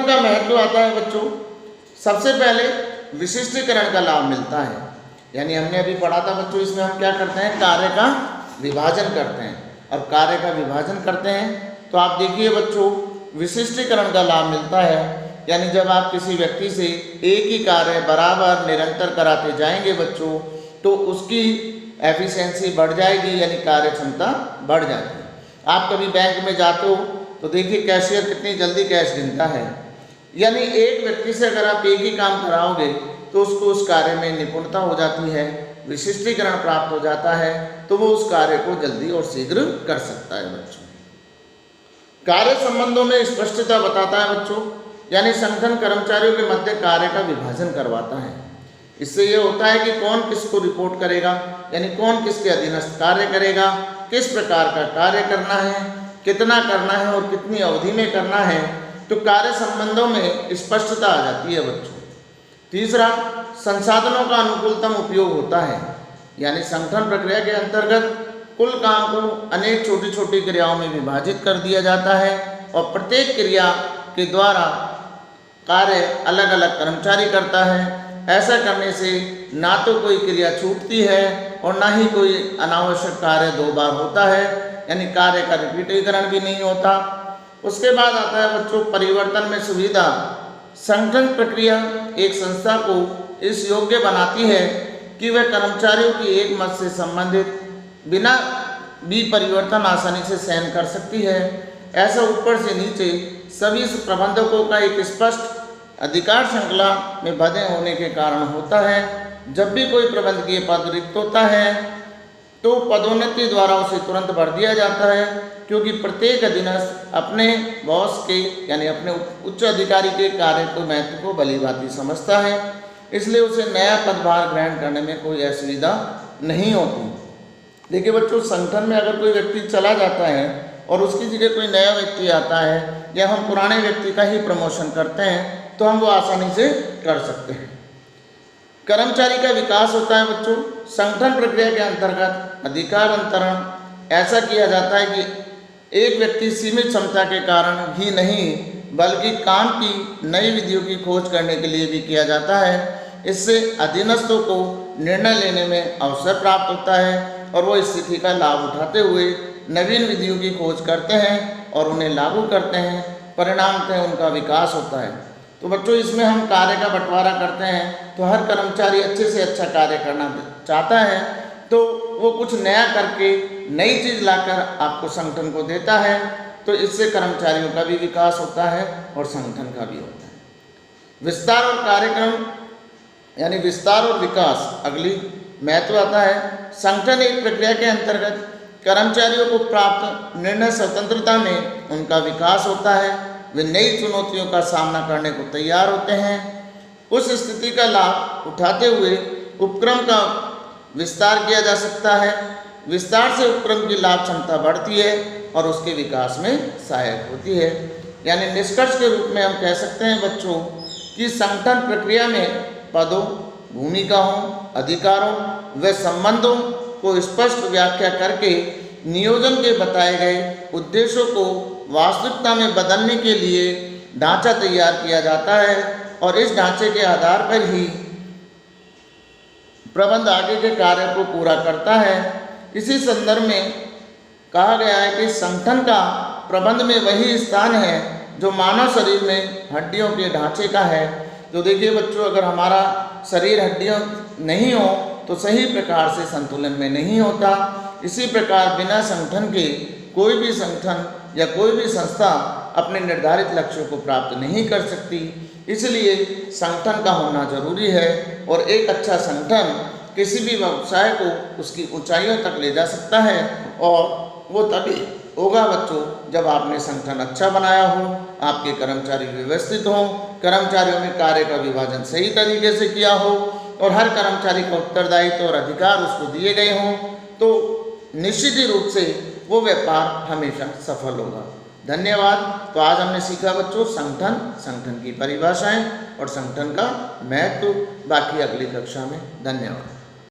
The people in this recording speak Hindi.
का महत्व आता है बच्चों, सबसे पहले विशिष्टीकरण का लाभ मिलता है। यानी हमने अभी पढ़ा था बच्चों, इसमें हम क्या करते हैं, कार्य का विभाजन करते हैं। और कार्य का विभाजन करते हैं तो आप देखिए बच्चों, विशिष्टीकरण का लाभ मिलता है। यानी जब आप किसी व्यक्ति से एक ही कार्य बराबर निरंतर कराते जाएंगे बच्चों, तो उसकी एफिशिएंसी बढ़ जाएगी, यानी कार्य क्षमता बढ़ जाती है। आप कभी बैंक में जाते हो तो देखिए कैशियर कितनी जल्दी कैश गिनता है। यानी एक व्यक्ति से अगर आप एक ही काम कराओगे तो उसको उस कार्य में निपुणता हो जाती है, विशिष्टीकरण प्राप्त हो जाता है, तो वो उस कार्य को जल्दी और शीघ्र कर सकता है बच्चों। कार्य संबंधों में स्पष्टता बताता है बच्चों, यानी संगठन कर्मचारियों के मध्य कार्य का विभाजन करवाता है। इससे ये होता है कि कौन किसको रिपोर्ट करेगा, यानी कौन किसके अधीनस्थ कार्य करेगा, किस प्रकार का कार्य करना है, कितना करना है और कितनी अवधि में करना है। तो कार्य संबंधों में स्पष्टता आ जाती है बच्चों। तीसरा, संसाधनों का अनुकूलतम उपयोग होता है। यानी संगठन प्रक्रिया के अंतर्गत कुल काम को अनेक छोटी छोटी क्रियाओं में विभाजित कर दिया जाता है और प्रत्येक क्रिया के द्वारा कार्य अलग अलग कर्मचारी करता है। ऐसा करने से ना तो कोई क्रिया छूटती है और ना ही कोई अनावश्यक कार्य दो बार होता है, यानी कार्य का रिपीटीकरण भी नहीं होता। उसके बाद आता है बच्चों परिवर्तन में सुविधा। संगठन प्रक्रिया एक संस्था को इस योग्य बनाती है कि वह कर्मचारियों की एक मत से संबंधित बिना भी परिवर्तन आसानी से सहन कर सकती है। ऐसा ऊपर से नीचे सभी प्रबंधकों का एक स्पष्ट अधिकार श्रृंखला में बंधे होने के कारण होता है। जब भी कोई प्रबंधकीय पद रिक्त होता है तो पदोन्नति द्वारा उसे तुरंत भर दिया जाता है, क्योंकि प्रत्येक अधीनस्थ अपने बॉस के यानी अपने उच्च अधिकारी के कार्य को महत्व को भलीभांति समझता है, इसलिए उसे नया पदभार ग्रहण करने में कोई असुविधा नहीं होती। देखिए बच्चों, संगठन में अगर कोई व्यक्ति चला जाता है और उसकी जगह कोई नया व्यक्ति आता है या हम पुराने व्यक्ति का ही प्रमोशन करते हैं तो हम वो आसानी से कर सकते हैं। कर्मचारी का विकास होता है बच्चों। संगठन प्रक्रिया के अंतर्गत अधिकार अंतरण ऐसा किया जाता है कि एक व्यक्ति सीमित क्षमता के कारण ही नहीं बल्कि काम की नई विधियों की खोज करने के लिए भी किया जाता है। इससे अधीनस्थों को निर्णय लेने में अवसर प्राप्त होता है और वो स्थिति का लाभ उठाते हुए नवीन विधियों की खोज करते हैं और उन्हें लागू करते हैं। परिणामतः उनका विकास होता है। तो बच्चों, इसमें हम कार्य का बंटवारा करते हैं तो हर कर्मचारी अच्छे से अच्छा कार्य करना चाहता है, तो वो कुछ नया करके नई चीज़ लाकर आपको संगठन को देता है, तो इससे कर्मचारियों का भी विकास होता है और संगठन का भी होता है। विस्तार और कार्यक्रम यानी विस्तार और विकास अगली महत्व आता है। संगठन एक प्रक्रिया के अंतर्गत कर्मचारियों को प्राप्त निर्णय स्वतंत्रता में उनका विकास होता है। वे नई चुनौतियों का सामना करने को तैयार होते हैं। उस स्थिति का लाभ उठाते हुए उपक्रम का विस्तार किया जा सकता है। विस्तार से उपक्रम की लाभ क्षमता बढ़ती है और उसके विकास में सहायक होती है। यानी निष्कर्ष के रूप में हम कह सकते हैं बच्चों कि संगठन प्रक्रिया में पदों, भूमिकाओं, अधिकारों व संबंधों को स्पष्ट व्याख्या करके नियोजन के बताए गए उद्देश्यों को वास्तविकता में बदलने के लिए ढांचा तैयार किया जाता है और इस ढांचे के आधार पर ही प्रबंध आगे के कार्य को पूरा करता है। इसी संदर्भ में कहा गया है कि संगठन का प्रबंध में वही स्थान है जो मानव शरीर में हड्डियों के ढांचे का है। तो देखिए बच्चों, अगर हमारा शरीर हड्डियों नहीं हो तो सही प्रकार से संतुलन में नहीं होता। इसी प्रकार बिना संगठन के कोई भी संगठन या कोई भी संस्था अपने निर्धारित लक्ष्यों को प्राप्त नहीं कर सकती। इसलिए संगठन का होना जरूरी है और एक अच्छा संगठन किसी भी व्यवसाय को उसकी ऊंचाइयों तक ले जा सकता है और वो तभी होगा बच्चों जब आपने संगठन अच्छा बनाया हो, आपके कर्मचारी व्यवस्थित हों, कर्मचारियों में कार्य का विभाजन सही तरीके से किया हो और हर कर्मचारी का उत्तरदायित्व और अधिकार उसको दिए गए हों, तो निश्चित ही रूप से वो व्यापार हमेशा सफल होगा। धन्यवाद। तो आज हमने सीखा बच्चों संगठन की परिभाषाएं और संगठन का महत्व। बाकी अगली कक्षा में। धन्यवाद।